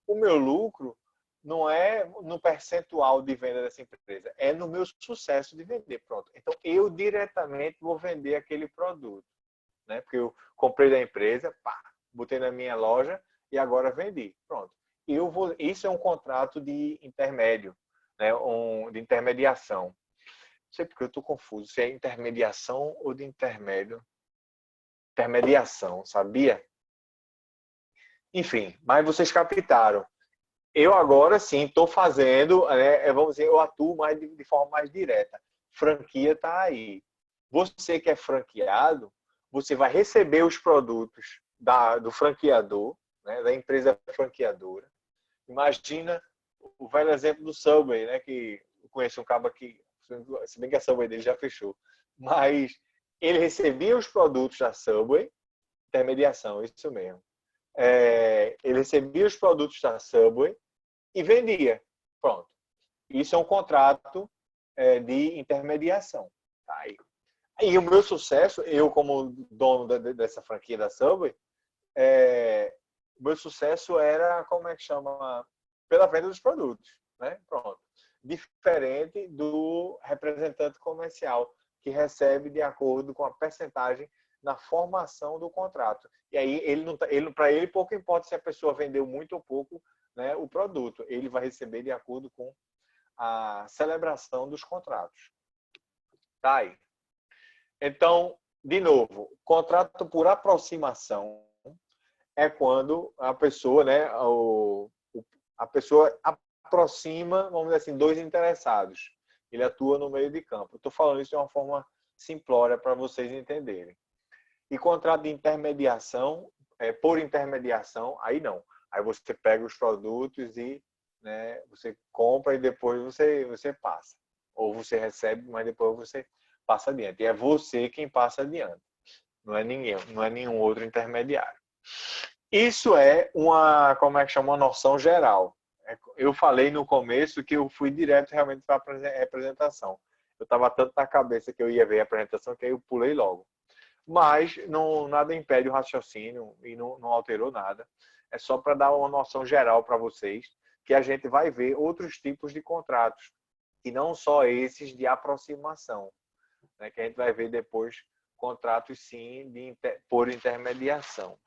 O meu lucro não é no percentual de venda dessa empresa, é no meu sucesso de vender. Pronto. Então, eu diretamente vou vender aquele produto, né? Porque eu comprei da empresa, pá, botei na minha loja e agora vendi. Pronto. Isso é um contrato de intermédio, né? De intermediação. Não sei porque eu estou confuso, se é intermediação ou de intermédio. Intermediação, sabia? Enfim, mas vocês captaram. Eu agora sim estou fazendo, vamos dizer, eu atuo de forma mais direta. Franquia está aí. Você que é franqueado, você vai receber os produtos do franqueador, né, da empresa franqueadora. Imagina o velho exemplo do Subway, né, que eu conheço um cabo aqui, se bem que a Subway dele já fechou, mas ele recebia os produtos da Subway, intermediação, isso mesmo. Ele recebia os produtos da Subway e vendia. Pronto. Isso é um contrato de intermediação. Tá? E o meu sucesso, eu como dono dessa franquia da Subway, o meu sucesso era, como é que chama? Pela venda dos produtos. Né? Pronto. Diferente do representante comercial, que recebe de acordo com a percentagem na formação do contrato. E aí, para ele, pouco importa se a pessoa vendeu muito ou pouco, né, o produto. Ele vai receber de acordo com a celebração dos contratos. Tá aí. Então, de novo, contrato por aproximação é quando a pessoa, né, a pessoa aproxima, vamos dizer assim, dois interessados. Ele atua no meio de campo. Estou falando isso de uma forma simplória para vocês entenderem. E contrato de intermediação, por intermediação, aí não. Aí você pega os produtos e, né, você compra e depois você passa. Ou você recebe, mas depois você passa adiante. E é você quem passa adiante. Não é ninguém, não é nenhum outro intermediário. Isso é uma noção geral. Eu falei no começo que eu fui direto realmente para a representação. Eu estava tanto na cabeça que eu ia ver a apresentação que aí eu pulei logo. Mas nada impede o raciocínio e não alterou nada. É só para dar uma noção geral para vocês que a gente vai ver outros tipos de contratos e não só esses de aproximação, né? Que a gente vai ver depois contratos sim por intermediação.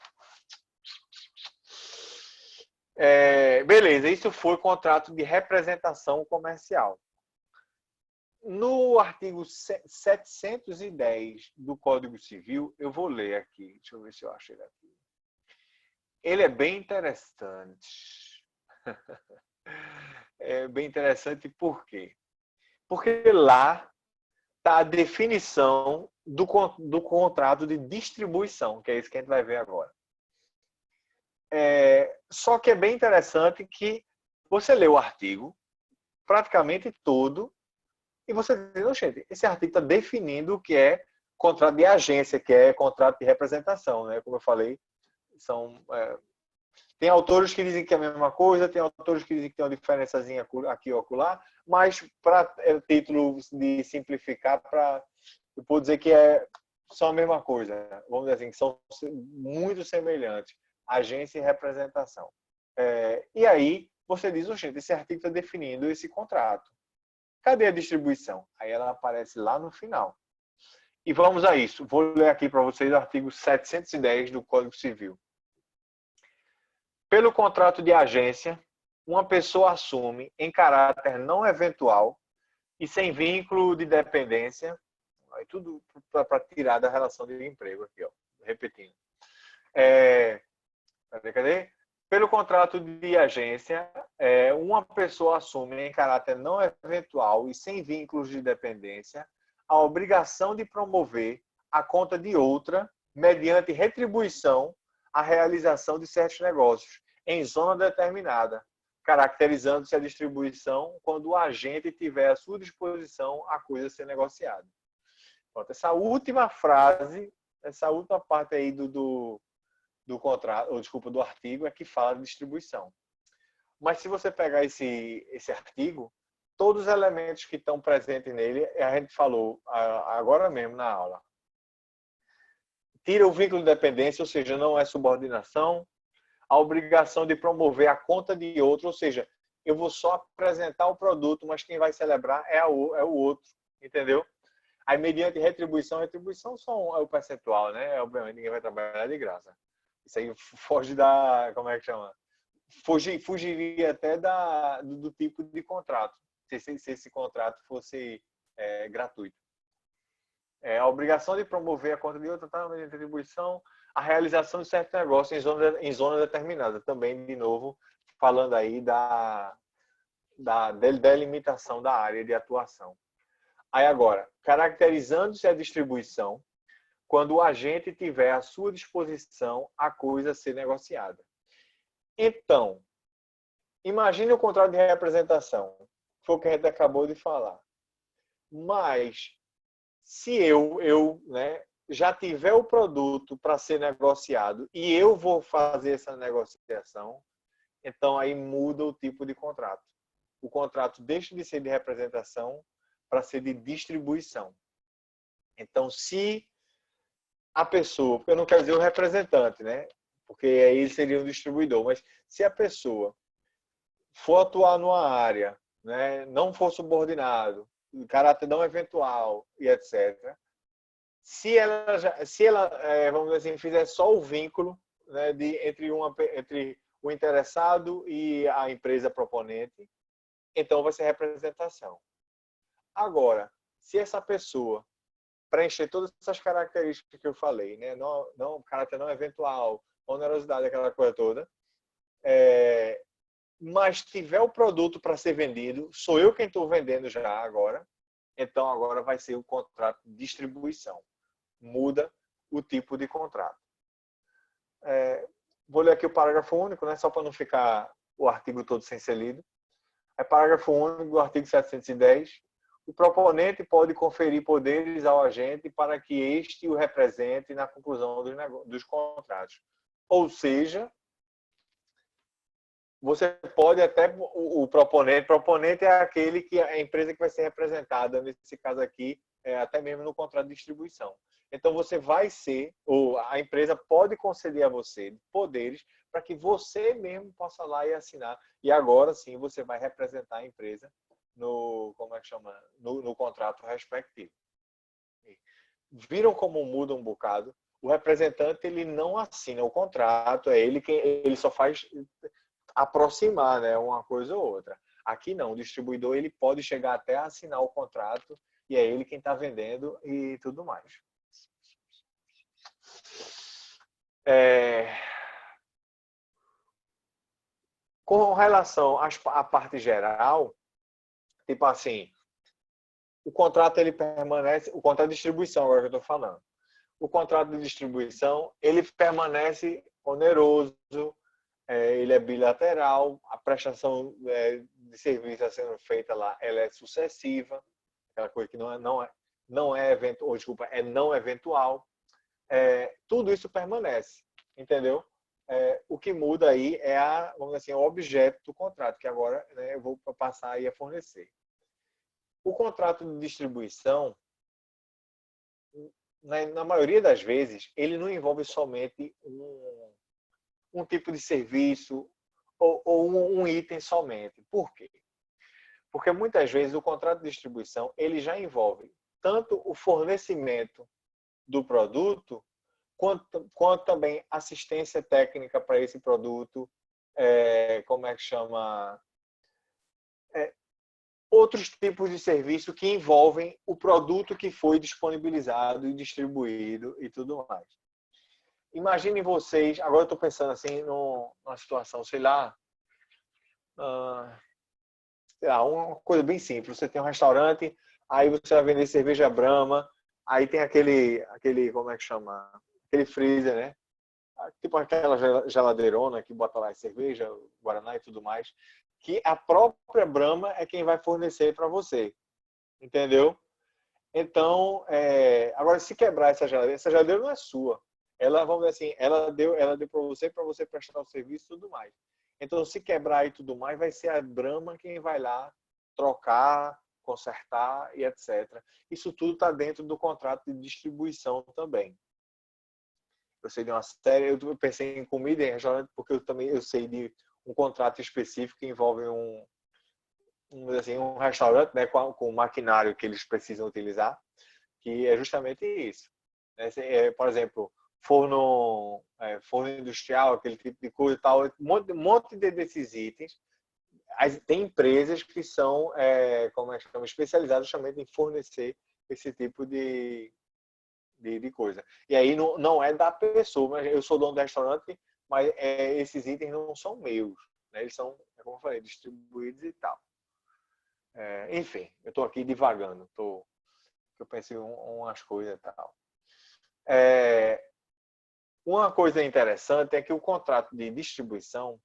Beleza, isso foi contrato de representação comercial. No artigo 710 do Código Civil, eu vou ler aqui. Deixa eu ver se eu acho ele aqui. Ele é bem interessante. É bem interessante por quê? Porque lá está a definição do contrato de distribuição, que é isso que a gente vai ver agora. Só que é bem interessante que você lê o artigo praticamente todo e você diz, gente, esse artigo está definindo o que é contrato de agência, que é contrato de representação, né? Como eu falei, tem autores que dizem que é a mesma coisa, tem autores que dizem que tem uma diferençazinha aqui ou acolá, mas para título de simplificar, eu vou dizer que são a mesma coisa. Vamos dizer assim, que são muito semelhantes, agência e representação. E aí você diz, gente, esse artigo está definindo esse contrato. Cadê a distribuição? Aí ela aparece lá no final. E vamos a isso. Vou ler aqui para vocês o artigo 710 do Código Civil. Pelo contrato de agência, uma pessoa assume em caráter não eventual e sem vínculo de dependência, aí tudo para tirar da relação de emprego aqui, ó, repetindo. Cadê? Pelo contrato de agência, uma pessoa assume em caráter não eventual e sem vínculos de dependência a obrigação de promover à conta de outra, mediante retribuição, a realização de certos negócios em zona determinada, caracterizando-se a distribuição quando o agente tiver à sua disposição a coisa a ser negociada. Pronto, essa última frase, essa última parte aí do contrato, ou desculpa, do artigo é que fala de distribuição. Mas se você pegar esse artigo, todos os elementos que estão presentes nele, a gente falou agora mesmo na aula. Tira o vínculo de dependência, ou seja, não é subordinação. A obrigação de promover a conta de outro, ou seja, eu vou só apresentar o produto, mas quem vai celebrar é o outro, entendeu? Aí, mediante retribuição é o percentual, né? Obviamente, ninguém vai trabalhar de graça. Isso aí foge da, como é que chama? Fugiria até do tipo de contrato, se esse contrato fosse gratuito. A obrigação de promover a conta de outra, tá? Mediante retribuição, a realização de certo negócio em zona determinada. Também, de novo, falando aí da delimitação da área de atuação. Aí agora, caracterizando-se a distribuição quando o agente tiver à sua disposição a coisa a ser negociada. Então, imagine o contrato de representação. Foi o que a gente acabou de falar. Mas, se eu já tiver o produto para ser negociado e eu vou fazer essa negociação, então aí muda o tipo de contrato. O contrato deixa de ser de representação para ser de distribuição. Então, se a pessoa, porque eu não quero dizer o representante, né? Porque aí ele seria um distribuidor, mas se a pessoa for atuar numa área, né, não for subordinado, em caráter não eventual e etc., se ela vamos dizer assim, fizer só o vínculo, né, entre o interessado e a empresa proponente, então vai ser representação. Agora, se essa pessoa preencher todas essas características que eu falei, né, caráter não eventual, onerosidade, aquela coisa toda, mas tiver o produto para ser vendido, sou eu quem estou vendendo já agora, então agora vai ser o contrato de distribuição. Muda o tipo de contrato. Vou ler aqui o parágrafo único, né, só para não ficar o artigo todo sem ser lido. Parágrafo único do artigo 710. O proponente pode conferir poderes ao agente para que este o represente na conclusão dos contratos. Ou seja, você pode até o proponente é aquele que a empresa que vai ser representada, nesse caso aqui, até mesmo no contrato de distribuição. Então você vai ser, ou a empresa pode conceder a você poderes para que você mesmo possa lá e assinar. E agora sim você vai representar a empresa no contrato respectivo. Viram como muda um bocado? O representante ele não assina o contrato, ele só faz aproximar, né, uma coisa ou outra. Aqui não, o distribuidor ele pode chegar até a assinar o contrato e é ele quem está vendendo e tudo mais. Com relação à parte geral, tipo assim, o contrato ele permanece, o contrato de distribuição, agora que eu estou falando. O contrato de distribuição ele permanece oneroso, ele é bilateral, a prestação de serviço a sendo feita lá, ela é sucessiva, aquela coisa que não eventual. Tudo isso permanece, entendeu? O que muda aí é vamos dizer assim, o objeto do contrato, que agora, né, eu vou passar aí a fornecer. O contrato de distribuição, na maioria das vezes, ele não envolve somente um tipo de serviço ou um item somente. Por quê? Porque muitas vezes o contrato de distribuição ele já envolve tanto o fornecimento do produto, quanto também assistência técnica para esse produto, outros tipos de serviço que envolvem o produto que foi disponibilizado e distribuído e tudo mais. Imaginem vocês, agora eu estou pensando assim numa situação, sei lá, uma coisa bem simples. Você tem um restaurante, aí você vai vender cerveja Brahma, aí tem aquele aquele freezer, né? Tipo aquela geladeirona que bota lá cerveja, guaraná e tudo mais, que a própria Brahma é quem vai fornecer para você, entendeu? Então, agora se quebrar essa geladeira não é sua. Ela, vamos dizer assim, ela deu para você prestar o serviço e tudo mais. Então, se quebrar e tudo mais, vai ser a Brahma quem vai lá trocar, consertar e etc. Isso tudo está dentro do contrato de distribuição também. Eu sei de uma série, eu pensei em comida e em restaurante porque eu sei de um contrato específico que envolve um restaurante, né, com o maquinário que eles precisam utilizar, que é justamente isso. Por exemplo, forno industrial, aquele tipo de coisa e tal, um monte desses itens. Tem empresas que são especializadas justamente em fornecer esse tipo de coisa. E aí não é da pessoa, mas eu sou dono do restaurante, mas esses itens não são meus, né? Eles são, como eu falei, distribuídos e tal. Enfim, eu estou aqui divagando, eu pensei em umas coisas e tal. Uma coisa interessante é que o contrato de distribuição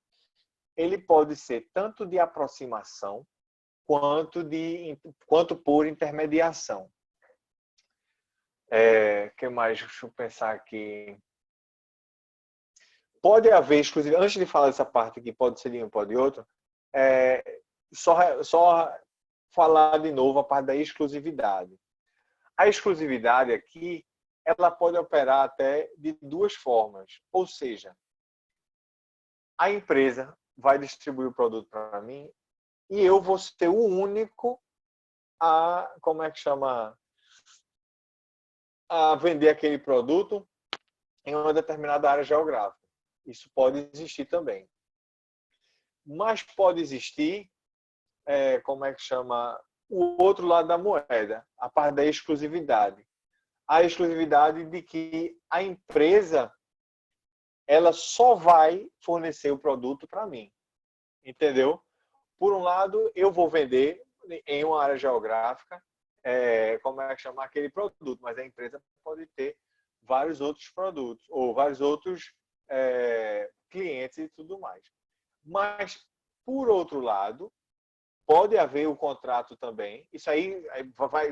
ele pode ser tanto de aproximação quanto por intermediação. Que mais? Deixa eu pensar aqui. Pode haver exclusividade. Antes de falar dessa parte que pode ser de um, pode de outro, só falar de novo a parte da exclusividade. A exclusividade aqui, ela pode operar até de duas formas. Ou seja, a empresa vai distribuir o produto para mim e eu vou ser o único a vender aquele produto em uma determinada área geográfica. Isso pode existir também. Mas pode existir, o outro lado da moeda, a parte da exclusividade. A exclusividade de que a empresa ela só vai fornecer o produto para mim. Entendeu? Por um lado, eu vou vender em uma área geográfica, aquele produto, mas a empresa pode ter vários outros produtos ou vários outros clientes e tudo mais. Mas, por outro lado, pode haver o contrato também. Isso aí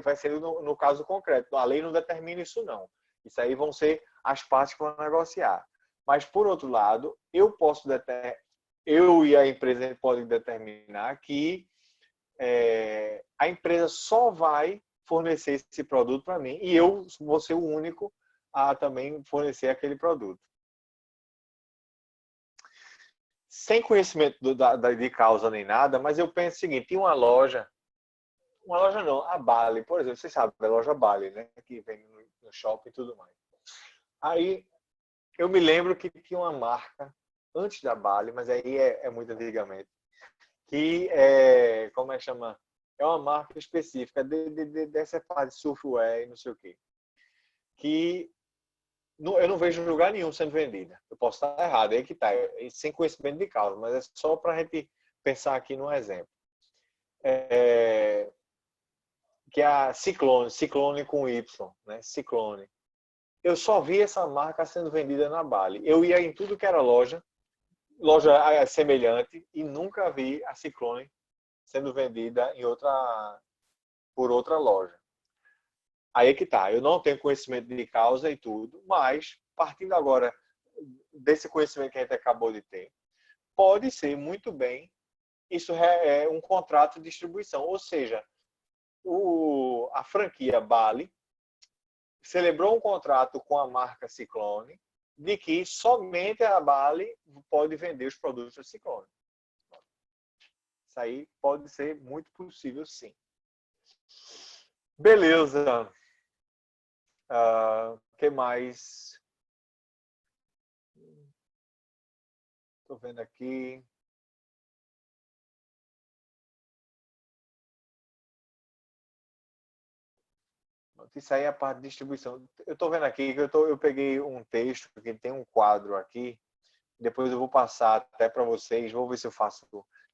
vai ser no caso concreto. A lei não determina isso, não. Isso aí vão ser as partes que vão negociar. Mas, por outro lado, eu e a empresa podem determinar que a empresa só vai fornecer esse produto para mim e eu vou ser o único a também fornecer aquele produto. Sem conhecimento de causa nem nada, mas eu penso o seguinte, tem uma loja não, a Bali, por exemplo, vocês sabem, a loja Bali, né, que vem no shopping e tudo mais. Aí, eu me lembro que tinha uma marca, antes da Bali, mas aí é muito antigamente, que é, como é que chama? É uma marca específica dessa parte de surfwear e não sei o quê. Que eu não vejo lugar nenhum sendo vendida. Eu posso estar errado, é aí que está, sem conhecimento de causa, mas é só para a gente pensar aqui num exemplo. Que é a Ciclone com Y, né? Ciclone. Eu só vi essa marca sendo vendida na Bali. Eu ia em tudo que era loja semelhante, e nunca vi a Ciclone sendo vendida por outra loja. Aí é que tá. Eu não tenho conhecimento de causa e tudo, mas partindo agora desse conhecimento que a gente acabou de ter, pode ser muito bem isso é um contrato de distribuição, ou seja, a franquia Bali celebrou um contrato com a marca Ciclone de que somente a Bali pode vender os produtos da Ciclone. Isso aí pode ser muito possível, sim. Beleza. Que mais? Estou vendo aqui. Isso aí é a parte de distribuição. Eu estou vendo aqui que eu peguei um texto que tem um quadro aqui. Depois eu vou passar até para vocês. Vou ver se eu faço.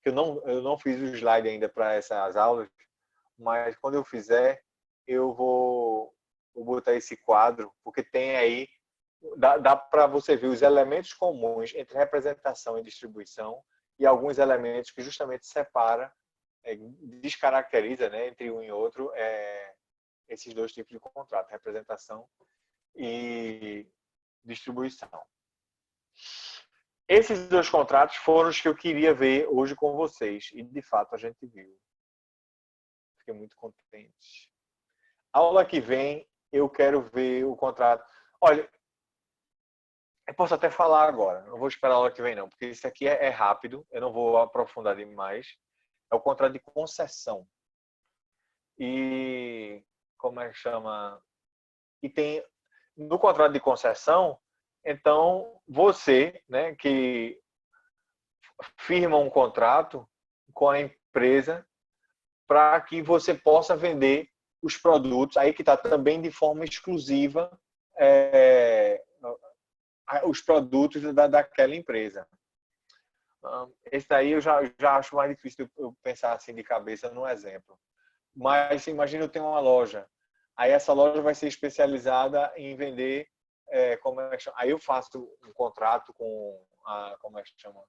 Eu não fiz o slide ainda para essas aulas, mas quando eu fizer, eu vou botar esse quadro, porque tem aí, dá para você ver os elementos comuns entre representação e distribuição e alguns elementos que justamente separa, descaracteriza, né, entre um e outro, esses dois tipos de contrato, representação e distribuição. Esses dois contratos foram os que eu queria ver hoje com vocês, e de fato a gente viu. Fiquei muito contente. Aula que vem, eu quero ver o contrato. Olha, eu posso até falar agora, não vou esperar a aula que vem não, porque isso aqui é rápido, eu não vou aprofundar demais. É o contrato de concessão. E como é que chama? E tem no contrato de concessão, então você, né, que firma um contrato com a empresa para que você possa vender os produtos, aí que está também de forma exclusiva os produtos daquela empresa. Esse daí eu já acho mais difícil eu pensar assim de cabeça no exemplo. Mas imagina eu tenho uma loja, aí essa loja vai ser especializada em vender, como é que chama? Aí eu faço um contrato com como é que chama?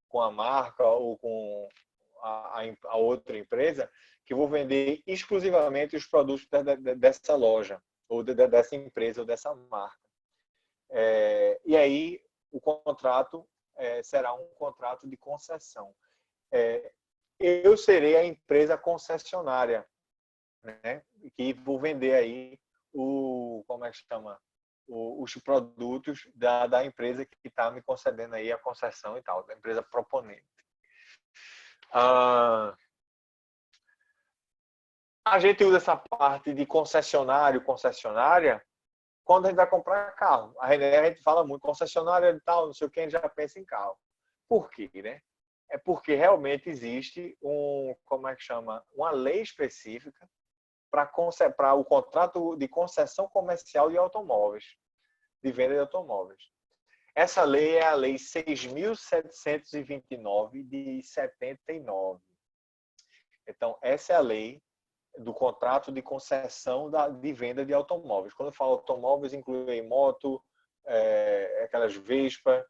Com a marca ou com a outra empresa, que vou vender exclusivamente os produtos dessa loja, ou dessa empresa, ou dessa marca. E aí o contrato será um contrato de concessão. Eu serei a empresa concessionária, né, que vou vender aí como é que chama? Os produtos da empresa que está me concedendo aí a concessão e tal, da empresa proponente. A gente usa essa parte de concessionário, concessionária, quando a gente vai comprar carro. A gente fala muito concessionária e tal, não sei o que, a gente já pensa em carro. Por quê, né? É porque realmente existe como é que chama? Uma lei específica para o contrato de concessão comercial de automóveis, de venda de automóveis. Essa lei é a Lei 6.729 de 79. Então, essa é a lei do contrato de concessão de venda de automóveis. Quando eu falo automóveis, inclui moto, aquelas Vespa,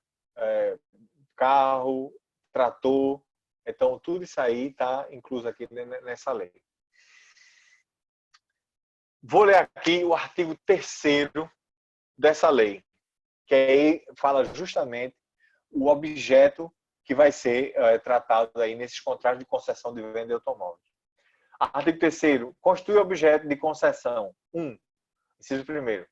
carro, trator. Então, tudo isso aí está incluso aqui nessa lei. Vou ler aqui o artigo 3º dessa lei, que aí fala justamente o objeto que vai ser tratado aí nesses contratos de concessão de venda de automóveis. Artigo 3º. Constitui objeto de concessão. 1. Inciso 1º.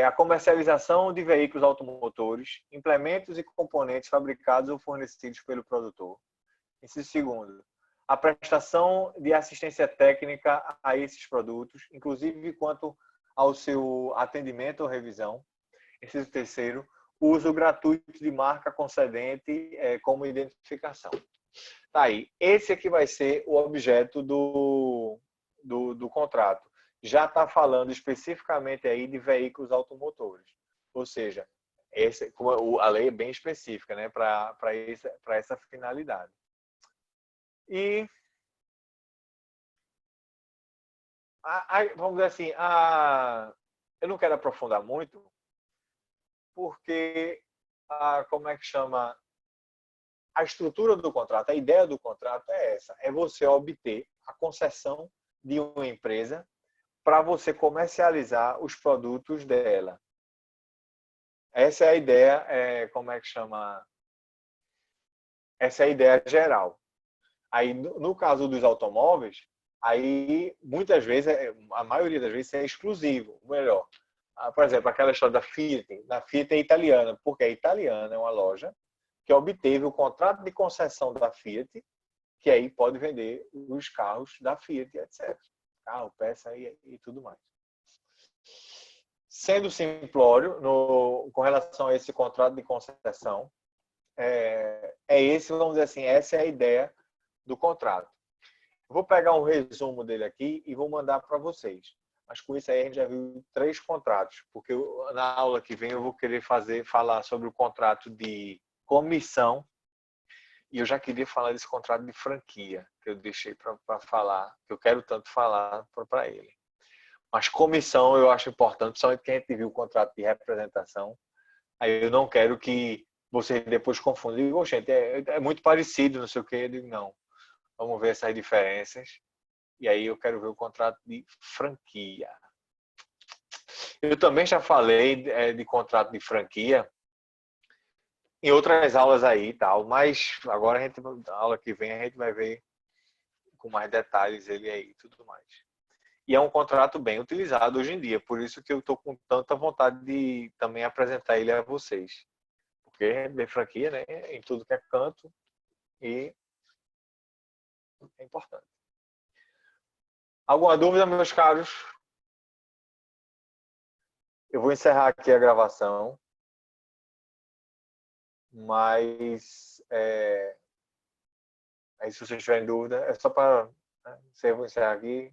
A comercialização de veículos automotores, implementos e componentes fabricados ou fornecidos pelo produtor. Inciso 2º. A prestação de assistência técnica a esses produtos, inclusive quanto ao seu atendimento ou revisão. Inciso 3º. O uso gratuito de marca concedente como identificação. Tá aí. Esse aqui vai ser o objeto do contrato. Já está falando especificamente aí de veículos automotores. Ou seja, a lei é bem específica, né, para essa finalidade. E vamos dizer assim, eu não quero aprofundar muito, porque como é que chama? A estrutura do contrato, a ideia do contrato é essa: é você obter a concessão de uma empresa para você comercializar os produtos dela. Essa é a ideia, como é que chama? Essa é a ideia geral. Aí, no caso dos automóveis, aí muitas vezes, a maioria das vezes é exclusivo, melhor. Por exemplo, aquela história da Fiat. A Fiat é italiana, porque é italiana, é uma loja que obteve o contrato de concessão da Fiat, que aí pode vender os carros da Fiat, etc. Carro, peça e tudo mais. Sendo simplório, com relação a esse contrato de concessão, vamos dizer assim, essa é a ideia do contrato. Vou pegar um resumo dele aqui e vou mandar para vocês. Mas com isso aí a gente já viu 3 contratos, porque na aula que vem eu vou querer falar sobre o contrato de comissão, e eu já queria falar desse contrato de franquia, que eu deixei para falar, que eu quero tanto falar para ele. Mas comissão eu acho importante, principalmente que a gente viu o contrato de representação. Aí eu não quero que vocês depois confundam. Digam, gente, é muito parecido, não sei o quê. Eu digo, não. Vamos ver essas diferenças. E aí eu quero ver o contrato de franquia. Eu também já falei de contrato de franquia em outras aulas aí e tal, mas agora a aula que vem a gente vai ver com mais detalhes ele aí e tudo mais. E é um contrato bem utilizado hoje em dia, por isso que eu estou com tanta vontade de também apresentar ele a vocês. Porque é bem franquia, né? Em tudo que é canto e é importante. Alguma dúvida, meus caros? Eu vou encerrar aqui a gravação, mas aí se vocês tiverem dúvida, é só para... Né? Eu vou encerrar aqui.